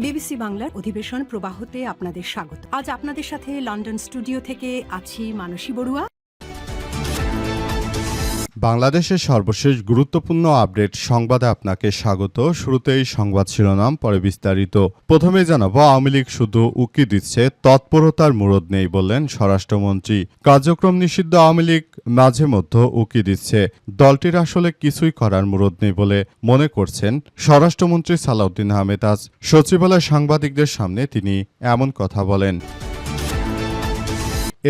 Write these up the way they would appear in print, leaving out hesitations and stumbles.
BBC বাংলার অধিবেশন প্রবাহতে আপনাদের স্বাগত। আজ আপনাদের সাথে লন্ডন স্টুডিও থেকে আছি মানসী বড়ুয়া। বাংলাদেশের সর্বশেষ গুরুত্বপূর্ণ আপডেট সংবাদে আপনাকে স্বাগত। শুরুতেই সংবাদ শিরোনাম, পরে বিস্তারিত। প্রথমে জানাবো, আওয়ামী লীগ শুধু উকি দিচ্ছে, তৎপরতার মুরদ নেই বললেন স্বরাষ্ট্রমন্ত্রী। কার্যক্রম নিষিদ্ধ আওয়ামী লীগ মাঝে মধ্যে উকি দিচ্ছে, দলটির আসলে কিছুই করার মুরদ নেই বলে মনে করছেন স্বরাষ্ট্রমন্ত্রী সালাউদ্দিন আহমেদ। আজ সচিবালয়ে সাংবাদিকদের সামনে তিনি এমন কথা বলেন।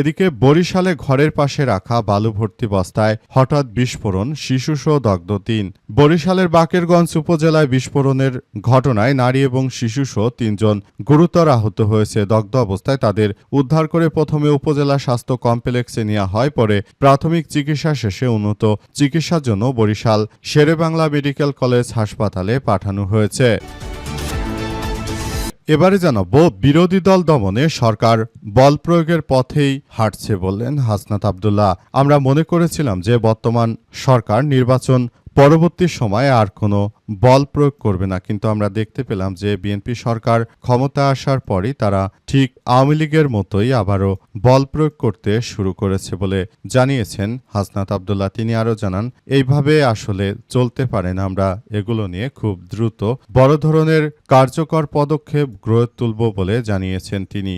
এদিকে বরিশালে ঘরের পাশে রাখা বালু ভর্তি বস্তায় হঠাৎ বিস্ফোরণ, শিশুসহ দগ্ধ ৩। বরিশালের বাকেরগঞ্জ উপজেলায় বিস্ফোরণের ঘটনায় নারী এবং শিশুসহ ৩ জন গুরুতর আহত হয়েছে। দগ্ধ অবস্থায় তাদের উদ্ধার করে প্রথমে উপজেলা স্বাস্থ্য কমপ্লেক্সে নেওয়া হয়, পরে প্রাথমিক চিকিৎসা শেষে উন্নত চিকিৎসার জন্য বরিশাল শেরেবাংলা মেডিকেল কলেজ হাসপাতালে পাঠানো হয়েছে। এবারে জানাবো, বিরোধী দল দমনে সরকার বল প্রয়োগের পথেই হাঁটছে বললেন হাসনাত আব্দুল্লাহ। আমরা মনে করেছিলাম যে বর্তমান সরকার নির্বাচন পরবর্তী সময়ে আর কোনো বল প্রয়োগ করবে না, কিন্তু আমরা দেখতে পেলাম যে বিএনপি সরকার ক্ষমতা আসার পরই তারা ঠিক আওয়ামী লীগের মতোই আবারও বল প্রয়োগ করতে শুরু করেছে বলে জানিয়েছেন হাসনাত আব্দুল্লাহ। তিনি আরও জানান, এইভাবে আসলে চলতে পারে না, আমরা এগুলো নিয়ে খুব দ্রুত বড় ধরনের কার্যকর পদক্ষেপ গড়ে তুলব বলে জানিয়েছেন তিনি।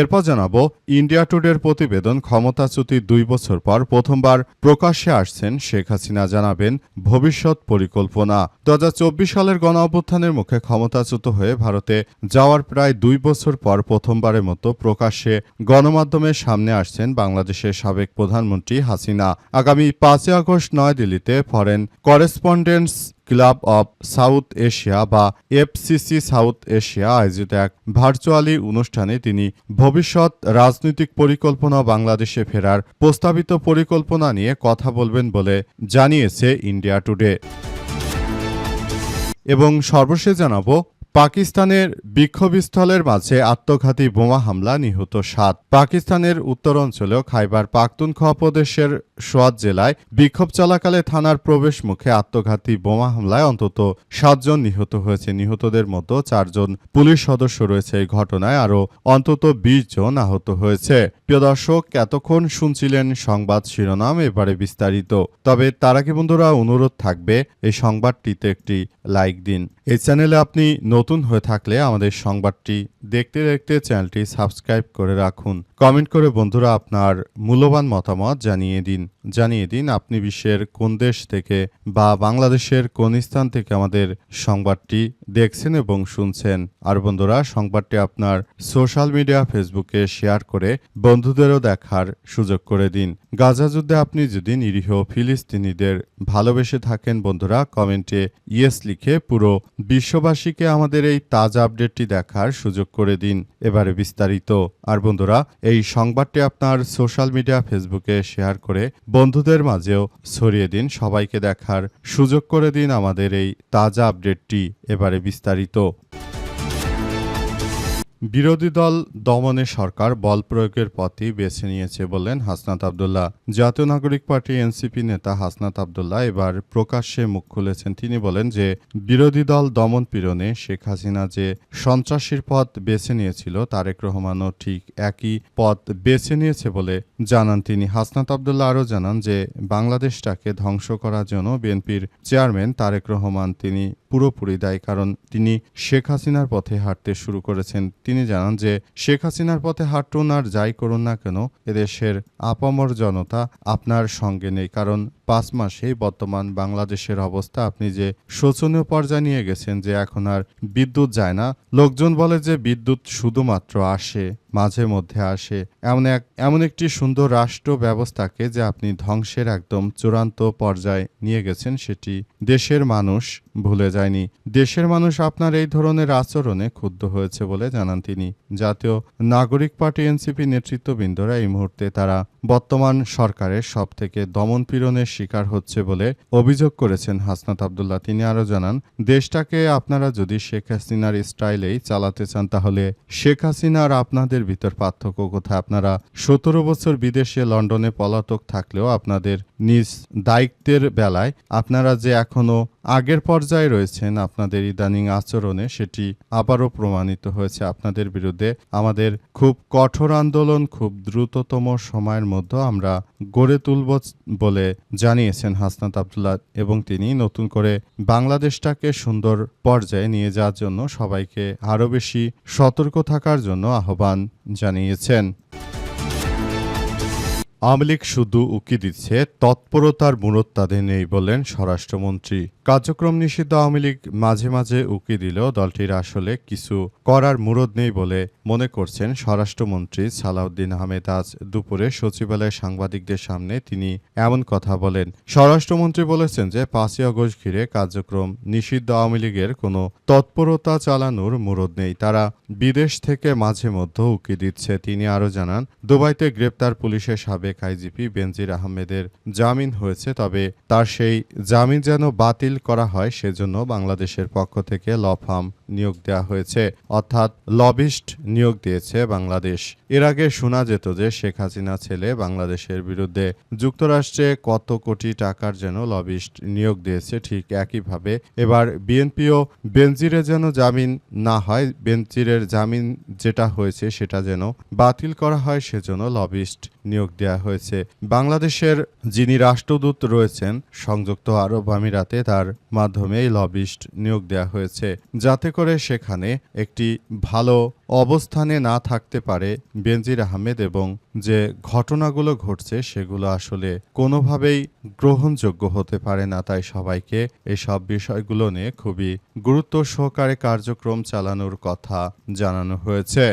এরপর জানাবো, ইন্ডিয়া টুডের প্রতিবেদন, ক্ষমতাচ্যুতির 2 বছর পর প্রথমবার প্রকাশ্যে আসছেন শেখ হাসিনা, জানাবেন ভবিষ্যৎ পরিকল্পনা। 2024 সালের গণ অভ্যুত্থানের মুখে ক্ষমতাচ্যুত হয়ে ভারতে যাওয়ার প্রায় 2 বছর পর প্রথমবারের মতো প্রকাশ্যে গণমাধ্যমের সামনে আসছেন বাংলাদেশের সাবেক প্রধানমন্ত্রী হাসিনা। আগামী 5 আগস্ট নয়াদিল্লিতে foreign correspondents club of south Asia বা এফসিসি সাউথ এশিয়া আয়োজিত এক ভার্চুয়ালি অনুষ্ঠানে তিনি ভবিষ্যৎ রাজনৈতিক পরিকল্পনা, বাংলাদেশে ফেরার প্রস্তাবিত পরিকল্পনা নিয়ে কথা বলবেন বলে জানিয়েছে ইন্ডিয়া টুডে। এবং সর্বশেষ জানাবো, পাকিস্তানের বিক্ষোভস্থলের মাঝে আত্মঘাতী বোমা হামলা, নিহত 7। পাকিস্তানের উত্তরাঞ্চলীয় খাইবার পাখতুনখোয়া প্রদেশের সোয়াত জেলায় বিক্ষোভ চলাকালে থানার প্রবেশ মুখে আত্মঘাতী বোমা হামলায় অন্তত 7 জন নিহত হয়েছে। নিহতদের মধ্যে 4 জন পুলিশ সদস্য রয়েছে। এই ঘটনায় আরও অন্তত 20 জন আহত হয়েছে। প্রিয় দর্শক, এতক্ষণ শুনছিলেন সংবাদ শিরোনাম, এবারে বিস্তারিত। তবে তার আগে বন্ধুরা, অনুরোধ থাকবে এই সংবাদটিতে একটি লাইক দিন। এই চ্যানেলে আপনি নতুন হয়ে থাকলে আমাদের সংবাদটি দেখতে দেখতে চ্যানেলটি সাবস্ক্রাইব করে রাখুন। কমেন্ট করে বন্ধুরা আপনার মূল্যবান মতামত জানিয়ে দিন আপনি বিশ্বের কোন দেশ থেকে বা বাংলাদেশের কোন স্থান থেকে আমাদের সংবাদটি দেখছেন এবং শুনছেন। আর বন্ধুরা, সংবাদটি আপনার সোশ্যাল মিডিয়া ফেসবুকে শেয়ার করে বন্ধুদেরও দেখার সুযোগ করে দিন। গাজা যুদ্ধে আপনি যদি নিরীহ ফিলিস্তিনিদের ভালোবেসে থাকেন বন্ধুরা, কমেন্টে ইয়েস লিখে পুরো বিশ্ববাসীকে আমাদের এই তাজা আপডেটটি দেখার সুযোগ করে দিন। এবারে বিস্তারিত। আর বন্ধুরা, এই সংবাদটি আপনার সোশ্যাল মিডিয়া ফেসবুকে শেয়ার করে বন্ধুদের মাঝেও ছড়িয়ে দিন, সবাইকে দেখার সুযোগ করে দিন আমাদের এই তাজা আপডেটটি। এবারে বিস্তারিত। বিরোধী দল দমনে সরকার বল প্রয়োগের পথই বেছে নিয়েছে বললেন হাসনাত আব্দুল্লাহ। জাতীয় নাগরিক পার্টি এনসিপি নেতা হাসনাত আব্দুল্লাহ এবার প্রকাশ্যে মুখ খুলেছেন। তিনি বলেন যে বিরোধী দল দমন পীড়নে শেখ হাসিনা যে সন্ত্রাসীর পথ বেছে নিয়েছিল, তারেক রহমানও ঠিক একই পথ বেছে নিয়েছে বলে জানান তিনি। হাসনাত আব্দুল্লাহ আরও জানান যে বাংলাদেশটাকে ধ্বংস করার জন্য বিএনপির চেয়ারম্যান তারেক রহমান তিনি পুরোপুরি দায়ী, কারণ তিনি শেখ হাসিনার পথে হাঁটতে শুরু করেছেন। তিনি জানান যে শেখ হাসিনার পথে হাঁটুন আর যাই করুন না কেন, এদেশের আপামর জনতা আপনার সঙ্গে নেই, কারণ 5 মাসেই বর্তমান বাংলাদেশের অবস্থা আপনি যে শোচনীয় পর্যায়ে নিয়ে গেছেন যে এখন আর বিদ্যুৎ যায় না। লোকজন বলে যে বিদ্যুৎ শুধুমাত্র আসে, মাঝে মধ্যে আসে। এমন একটি সুন্দর রাষ্ট্র ব্যবস্থাকে যে আপনি ধ্বংসের একদম চূড়ান্ত পর্যায়ে নিয়ে গেছেন, সেটি দেশের মানুষ ভুলে যায়নি। দেশের মানুষ আপনার এই ধরনের আচরণে ক্ষুব্ধ হয়েছে বলে জানান তিনি। জাতীয় নাগরিক পার্টি এনসিপি নেতৃত্ববৃন্দরা এই মুহূর্তে তারা বর্তমান সরকারের সবথেকে দমন পীড়নের শিকার হচ্ছে বলে অভিযোগ করেছেন হাসনাত আব্দুল্লাহ। তিনি আরও জানান, দেশটাকে আপনারা যদি শেখ হাসিনার স্টাইলেই চালাতে চান, তাহলে শেখ হাসিনা আর আপনাদের ভিতর পার্থক্য কোথায়? আপনারা 17 বছর বিদেশে লন্ডনে পলাতক থাকলেও আপনাদের নিজ দায়িত্বের বেলায় আপনারা যে এখনো আগের পর্যায়ে রয়েছেন আপনাদের ইদানিং আচরণে, সেটি আবারও প্রমাণিত হয়েছে। আপনাদের বিরুদ্ধে আমাদের খুব কঠোর আন্দোলন খুব দ্রুততম সময়ের মধ্যে আমরা গড়ে তুলব বলে জানিয়েছেন হাসনাত আব্দুল্লাহ, এবং তিনি নতুন করে বাংলাদেশটাকে সুন্দর পর্যায়ে নিয়ে যাওয়ার জন্য সবাইকে আরও বেশি সতর্ক থাকার জন্য আহ্বান জানিয়েছেন। আওয়ামী লীগ শুধু উকি দিচ্ছে, তৎপরতার মুরত তাদের নেই বললেন স্বরাষ্ট্রমন্ত্রী। কার্যক্রম নিষিদ্ধ আওয়ামী লীগ মাঝে মাঝে উকি দিলেও দলটির আসলে কিছু করার মুরদ নেই বলে মনে করছেন স্বরাষ্ট্রমন্ত্রী সালাউদ্দিন আহমেদ। আজ দুপুরে সচিবালয়ে সাংবাদিকদের সামনে তিনি এমন কথা বলেন। স্বরাষ্ট্রমন্ত্রী বলেছেন যে 5ই আগস্ট ঘিরে কার্যক্রম নিষিদ্ধ আওয়ামী লীগের কোনো তৎপরতা চালানোর মুরদ নেই, তারা বিদেশ থেকে মাঝে মধ্যে উকি দিচ্ছে। তিনি আরও জানান, দুবাইতে গ্রেপ্তার পুলিশের সাবেক আইজিপি বেনজির আহমেদের জামিন হয়েছে, তবে তার সেই জামিন যেন বাতিল করা হয় সেজন্য বাংলাদেশের পক্ষ থেকে ল ফার্ম নিয়োগ দেওয়া হয়েছে, অর্থাৎ লবিস্ট নিয়োগ দিয়েছে বাংলাদেশ। এর আগে শোনা যেত যে শেখ হাসিনা ছেলে বাংলাদেশের বিরুদ্ধে যুক্তরাষ্ট্রে কত কোটি টাকার যেন লবিস্ট নিয়োগ দিয়েছে, ঠিক একইভাবে এবার বিএনপিও বেনজিরে যেন জামিন না হয়, বেনজিরের জামিন যেটা হয়েছে সেটা যেন বাতিল করা হয় সেজন্য লবিস্ট নিয়োগ দেওয়া হয়েছে। বাংলাদেশের যিনি রাষ্ট্রদূত রয়েছেন সংযুক্ত আরব আমিরাতে, তার মাধ্যমে এই লবিস্ট নিয়োগ দেওয়া হয়েছে যাতে করে সেখানে একটি ভালো অবস্থানে না থাকতে পারে বেনজির আহমেদ, এবং যে ঘটনাগুলো ঘটছে সেগুলো আসলে কোনোভাবেই গ্রহণযোগ্য হতে পারে না। তাই সবাইকে এসব বিষয়গুলো নিয়ে খুবই গুরুত্ব সহকারে কার্যক্রম চালানোর কথা জানানো হয়েছে।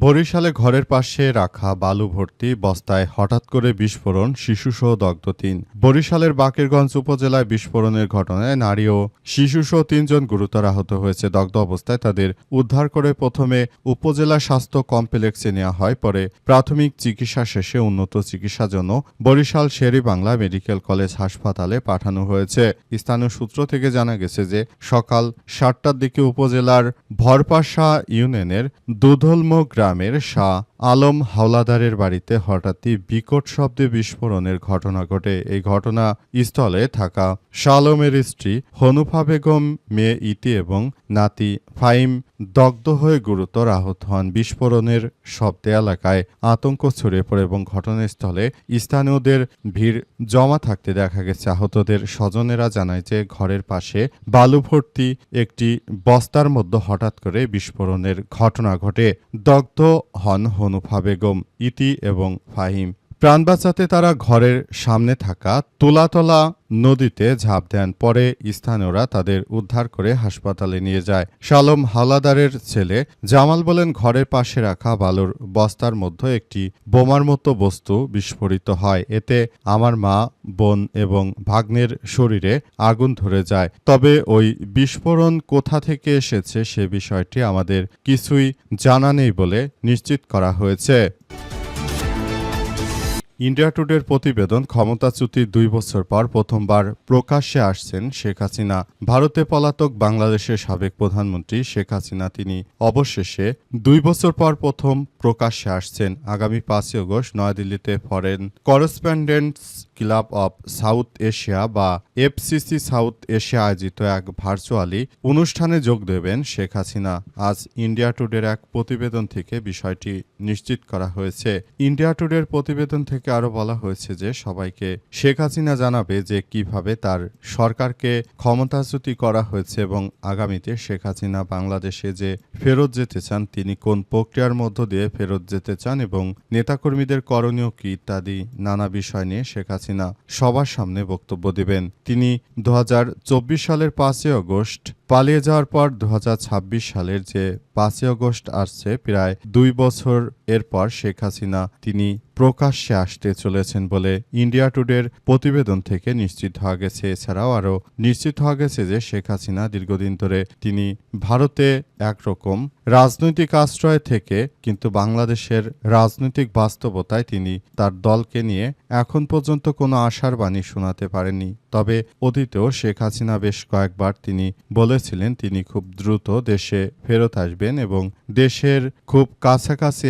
বরিশালে ঘরের পাশে রাখা বালু ভর্তি বস্তায় হঠাৎ করে বিস্ফোরণ, শিশুসহ দগ্ধ 3। বরিশালের বাকেরগঞ্জ উপজেলায় বিস্ফোরণের ঘটনায় নারী ও শিশুসহ 3 জন গুরুতর আহত হয়েছে। দগ্ধ অবস্থায় তাদের উদ্ধার করে প্রথমে উপজেলা স্বাস্থ্য কমপ্লেক্সে নেওয়া হয়, পরে প্রাথমিক চিকিৎসা শেষে উন্নত চিকিৎসার জন্য বরিশাল শের-ই-বাংলা মেডিকেল কলেজ হাসপাতালে পাঠানো হয়েছে। স্থানীয় সূত্র থেকে জানা গেছে যে সকাল 7টার দিকে উপজেলার ভরপাশা ইউনিয়নের দুধলমো গ্রামের শাহ আলম হাওলাদারের বাড়িতে হঠাৎই বিকট শব্দে বিস্ফোরণের ঘটনা ঘটে। এই ঘটনা স্থলে থাকা শাহ আলমের স্ত্রী হনুফা বেগম, মেয়ে ইতি এবং নাতি ফাইম দগ্ধ হয়ে গুরুতর আহত হন। বিস্ফোরণের শব্দে এলাকায় আতঙ্ক ছড়িয়ে পড়ে এবং ঘটনাস্থলে স্থানীয়দের ভিড় জমা থাকতে দেখা গেছে। আহতদের স্বজনেরা জানায় যে ঘরের পাশে বালু ভর্তি একটি বস্তার মধ্যে হঠাৎ করে বিস্ফোরণের ঘটনা ঘটে। দগ্ধ হন হনুফা বেগম, ইতি এবং ফাহিম। প্রাণ বাঁচাতে তারা ঘরের সামনে থাকা তোলাতলা নদীতে ঝাঁপ দেন। পরে স্থানীয়রা তাদের উদ্ধার করে হাসপাতালে নিয়ে যায়। শালম হাওলাদারের ছেলে জামাল বলেন, ঘরের পাশে রাখা বালুর বস্তার মধ্যে একটি বোমার মতো বস্তু বিস্ফোরিত হয়। এতে আমার মা, বোন এবং ভাগ্নের শরীরে আগুন ধরে যায়। তবে ওই বিস্ফোরণ কোথা থেকে এসেছে সে বিষয়টি আমাদের কিছুই জানা নেই বলে নিশ্চিত করা হয়েছে। ইন্ডিয়া টুডের প্রতিবেদন, ক্ষমতাচ্যুতির 2 বছর পর প্রথমবার প্রকাশ্যে আসছেন শেখ হাসিনা। ভারতে পলাতক বাংলাদেশের সাবেক প্রধানমন্ত্রী শেখ হাসিনা তিনি অবশেষে 2 বছর পর প্রথম প্রকাশ্যে আসছেন। আগামী 5ই আগস্ট নয়াদিল্লিতে foreign correspondents club of south Asia বা এফসিসি সাউথ এশিয়া আয়োজিত এক ভার্চুয়ালি অনুষ্ঠানে যোগ দেবেন শেখ হাসিনা। আজ ইন্ডিয়া টুডের এক প্রতিবেদন থেকে বিষয়টি নিশ্চিত করা হয়েছে। ইন্ডিয়া টুডের প্রতিবেদন থেকে আরও বলা হয়েছে যে সবাইকে শেখ হাসিনা জানাবে যে কিভাবে তার সরকারকে ক্ষমতাচ্যুতি করা হয়েছে এবং আগামীতে শেখ হাসিনা বাংলাদেশে যে ফেরত যেতে চান, তিনি কোন প্রক্রিয়ার মধ্য দিয়ে ফেরত যেতে চান এবং নেতাকর্মীদের করণীয় কি ইত্যাদি নানা বিষয় নিয়ে শেখ হাসিনা সবার সামনে বক্তব্য দেবেন। তিনি 2024 সালের 5ই আগস্ট পালিয়ে যাওয়ার পর 2026 সালের যে 5ই আগস্ট আসছে, প্রায় 2 বছর এরপর শেখ হাসিনা তিনি প্রকাশ্যে আসতে চলেছেন বলে ইন্ডিয়া টুডের প্রতিবেদন থেকে নিশ্চিত হওয়া গেছে। এছাড়াও আরও নিশ্চিত হওয়া গেছে যে শেখ হাসিনা দীর্ঘদিন ধরে তিনি ভারতে একরকম রাজনৈতিক আশ্রয় থেকে কিন্তু বাংলাদেশের রাজনৈতিক বাস্তবতায় তিনি তার দলকে নিয়ে এখন পর্যন্ত কোনো আশার বাণী শোনাতে পারেননি। তবে অতীতেও শেখ হাসিনা বেশ কয়েকবার তিনি বলেছিলেন তিনি খুব দ্রুত দেশে ফেরত আসবেন এবং দেশের খুব কাছাকাছি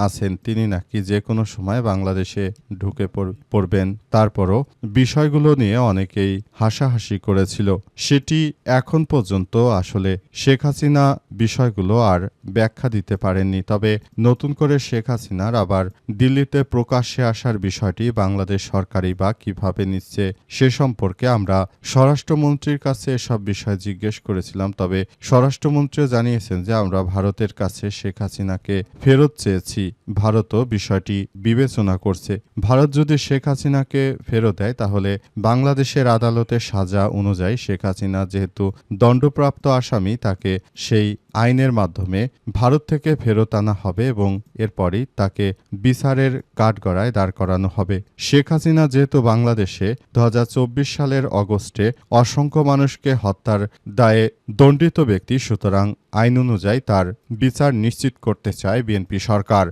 আছেন তিনি, নাকি যে কোনো সময় সময় বাংলাদেশে ঢুকে পড়বেন। তারপরও বিষয়গুলো নিয়ে অনেকেই হাসাহাসি করেছিল। সেটি এখন পর্যন্ত আসলে শেখ হাসিনা বিষয়গুলো আর ব্যাখ্যা দিতে পারেননি। তবে নতুন করে শেখ হাসিনার আবার দিল্লিতে প্রকাশ্যে আসার বিষয়টি বাংলাদেশ সরকারই বা কিভাবে নিচ্ছে সে সম্পর্কে আমরা স্বরাষ্ট্রমন্ত্রীর কাছে এসব বিষয় জিজ্ঞেস করেছিলাম। তবে স্বরাষ্ট্রমন্ত্রী জানিয়েছেন যে আমরা ভারতের কাছে শেখ হাসিনাকে ফেরত চেয়েছি, ভারতও বিষয়টি বিবেচনা করছে। ভারত যদি শেখ হাসিনাকে ফেরত দেয় তাহলে বাংলাদেশের আদালতের সাজা অনুযায়ী শেখ হাসিনা যেহেতু দণ্ডপ্রাপ্ত আসামি, তাকে সেই আইনের মাধ্যমে ভারত থেকে ফেরত আনা হবে এবং এরপরই তাকে বিচারের কাঠগড়ায় দাঁড় করানো হবে। শেখ হাসিনা যেহেতু বাংলাদেশে 2024 সালের অগস্টে অসংখ্য মানুষকে হত্যার দায়ে দণ্ডিত ব্যক্তি, সুতরাং আইন অনুযায়ী তার বিচার নিশ্চিত করতে চায় বিএনপি সরকার।